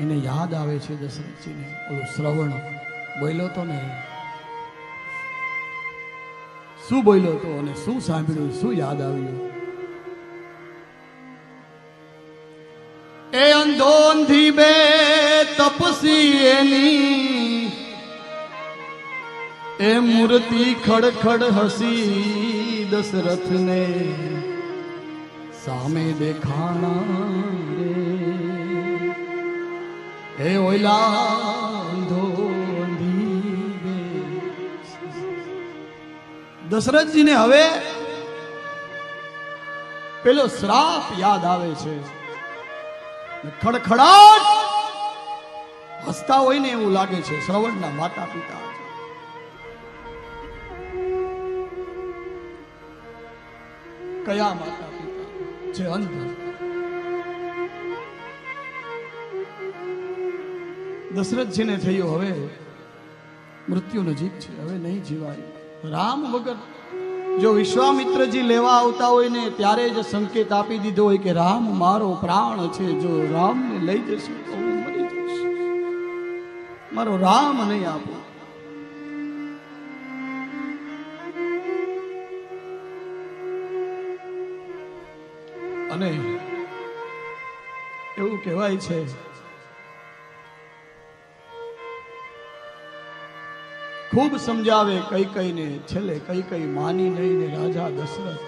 એને યાદ આવે છે દશરથજીને ઓલો શ્રવણ બોલ્યો તો ને, શું બોલ્યો તો અને શું સાંભળ્યું, શું યાદ આવ્યું? એ અંધોંધી બે તપસી એની, એ મૂર્તિ ખડખડ હસી દશરથને સામે દેખાણા રે, એ ઓલા અંધોંધી બે. દશરથજીને હવે પેલો શ્રાપ યાદ આવે છે. ખડખડાટ હસતા હોય ને એવું લાગે છે. શ્રવણના માતા પિતા કયા માતા પિતા છે? અંધ. દશરથજીને થયું હવે મૃત્યુ નજીક છે, હવે નહીં જીવાય. રામ વગર જો વિશ્વામિત્રજી લેવા આવતા હોય ને ત્યારે જ સંકેત આપી દીધો હોય કે રામ મારો પ્રાણ છે, જો રામને લઈ જશું તો હું મરી જઈશ, મારો રામ નહીં આપો. અને એવું કહેવાય છે ખૂબ સમજાવે કઈ કઈને, છેલ્લે કઈ માની નહીં ને રાજા દશરથ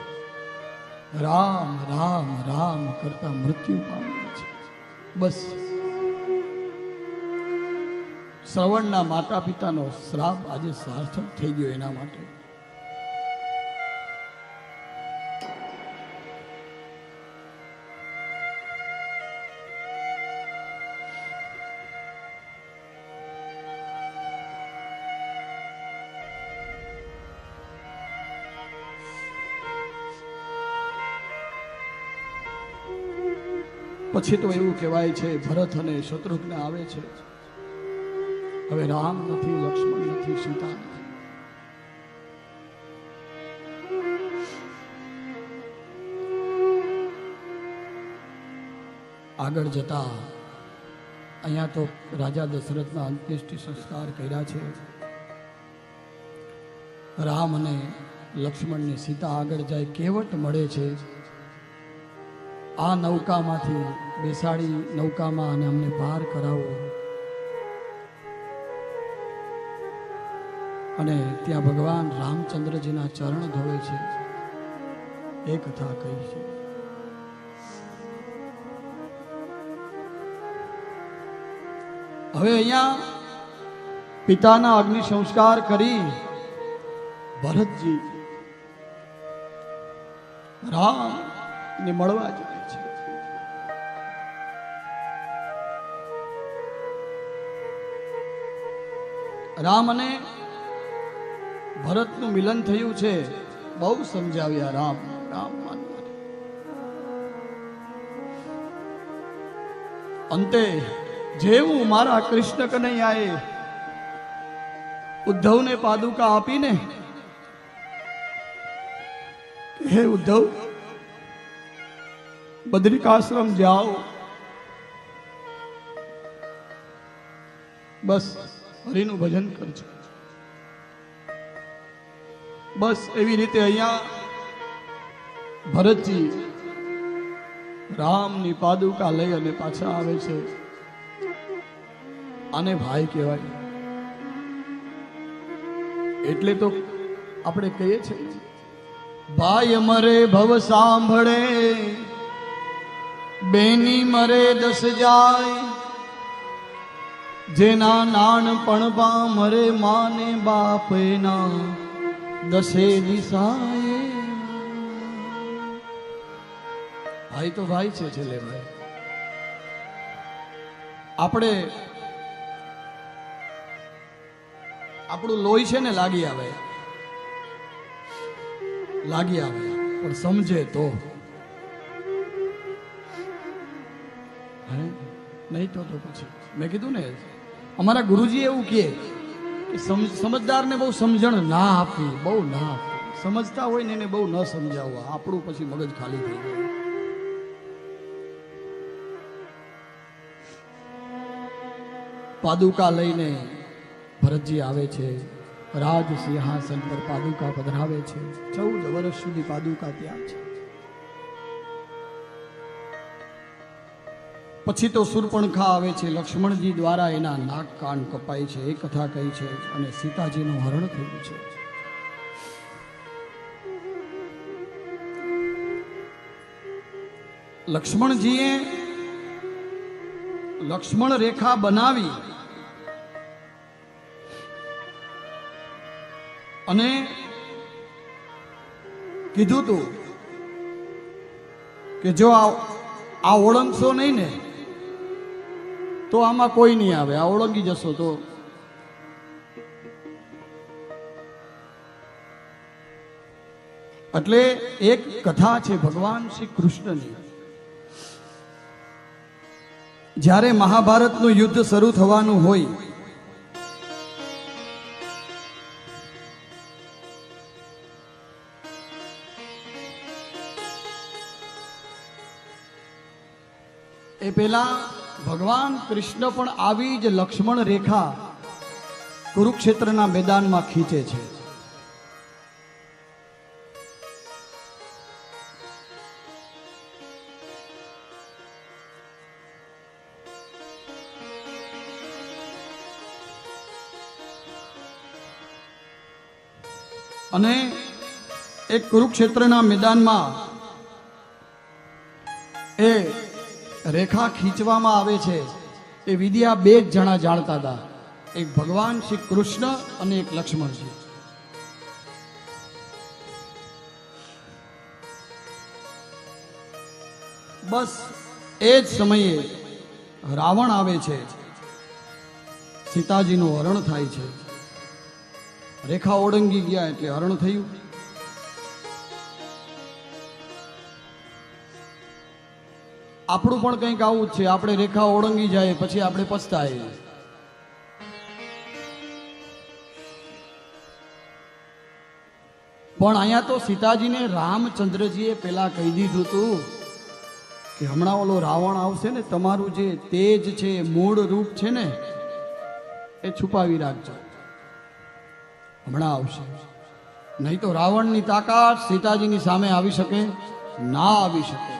રામ રામ રામ કરતા મૃત્યુ પામ્યા છે. બસ શ્રવણના માતા પિતાનો શ્રાપ આજે સાર્થક થઈ ગયો એના માટે. પછી તો એવું કહેવાય છે ભરત અને શત્રુઘ્ન આવે છે. હવે રામ નથી, લક્ષ્મણ નથી, સીતા નથી. આગળ જતા અહીંયા તો રાજા દશરથના અંત્યેષ્ટિ સંસ્કાર કર્યા છે. રામ અને લક્ષ્મણને સીતા આગળ જાય કેવટ મળે છે. આ નૌકામાંથી બેસાડી નૌકામાં અને અમને પાર કરાવો. અને ત્યાં ભગવાન રામચંદ્રજીના ચરણ ધોવે છે. એ કથા કહી છે. હવે અહીંયા પિતાના અગ્નિ સંસ્કાર કરી ભરતજી રામ ને મળવા જાય છે. રામ અને ભરતનું મિલન થયું છે. બહુ સમજાવ્યા રામ રામ માનવા. અંતે જેવું મારા કૃષ્ણ કનૈયાએ ઉદ્ધવને પાદુકા આપીને, હે ઉદ્ધવ બદ્રિકાશ્રમ જાઓ, બસ હરિનું ભજન કરજો. બસ એવી રીતે અહીંયા ભરતજી રામની પાદુકા લઈ અને પાછા આવે છે. આને ભાઈ કહેવાય. એટલે તો આપણે કહીએ છીએ ભાઈ મરે ભવ સાંભળે, બેની મરે દસ જાય, જેના નાનપણમાં મરે માને બાપના દસે દિશાએ. ભાઈ તો ભાઈ છે છેલ્લે. ભાઈ આપણે આપણું લોહી છે ને લાગી આવે પણ સમજે તો, નહીં તો પછી મેં કીધું ને અમારા ગુરુજી એવું કહે કે સમજદારને બહુ સમજણ ના આપવી, બહુ ના આપવી. સમજતા હોય ને એને બહુ ન સમજાવવા. આપણું પછી મગજ ખાલી થઈ જાય. પાદુકા લઈને ભરતજી આવે છે, રાજ સિંહાસન પર પાદુકા પધરાવે છે. 14 વર્ષ સુધી પાદુકા ત્યાં છે. પછી તો શૂર્પણખા આવે છે, લક્ષ્મણજી દ્વારા એના નાક કાન કપાય છે, એ કથા કહી છે, અને સીતાજીનું હરણ થયું છે. લક્ષ્મણજીએ લક્ષ્મણ રેખા બનાવી અને કીધું તું કે જો આ ઓળંગશો નહીં ને તો આમાં કોઈ નહીં આવે, આ ઓળંગી જશો તો. એટલે એક કથા છે ભગવાન શ્રી કૃષ્ણની. જ્યારે મહાભારતનું યુદ્ધ શરૂ થવાનું હોય એ પહેલા ભગવાન કૃષ્ણ પણ આવી જ લક્ષ્મણ રેખા કુરુક્ષેત્રના મેદાનમાં ખીંચે છે. અને એક કુરુક્ષેત્રના મેદાનમાં એ રેખા ખીંચવામાં આવે છે. એ વિદ્યા બે જ જણા જાણતા હતા, એક ભગવાન શ્રી કૃષ્ણ અને એક લક્ષ્મણજી. બસ એ જ સમયે રાવણ આવે છે, સીતાજીનું હરણ થાય છે. રેખા ઓળંગી ગયા એટલે હરણ થયું. આપણું પણ કંઈક આવું જ છે, આપણે રેખા ઓળંગી જાય પછી આપણે પછતાઈએ. પણ અહીંયા તો સીતાજીને રામચંદ્રજીએ પેલા કહી દીધું હતું કે હમણાં ઓલો રાવણ આવશે ને, તમારું જે તેજ છે, મૂળ રૂપ છે ને, એ છુપાવી રાખજો, હમણાં આવશે. નહીં તો રાવણની તાકાત સીતાજીની સામે આવી શકે ના આવી શકે.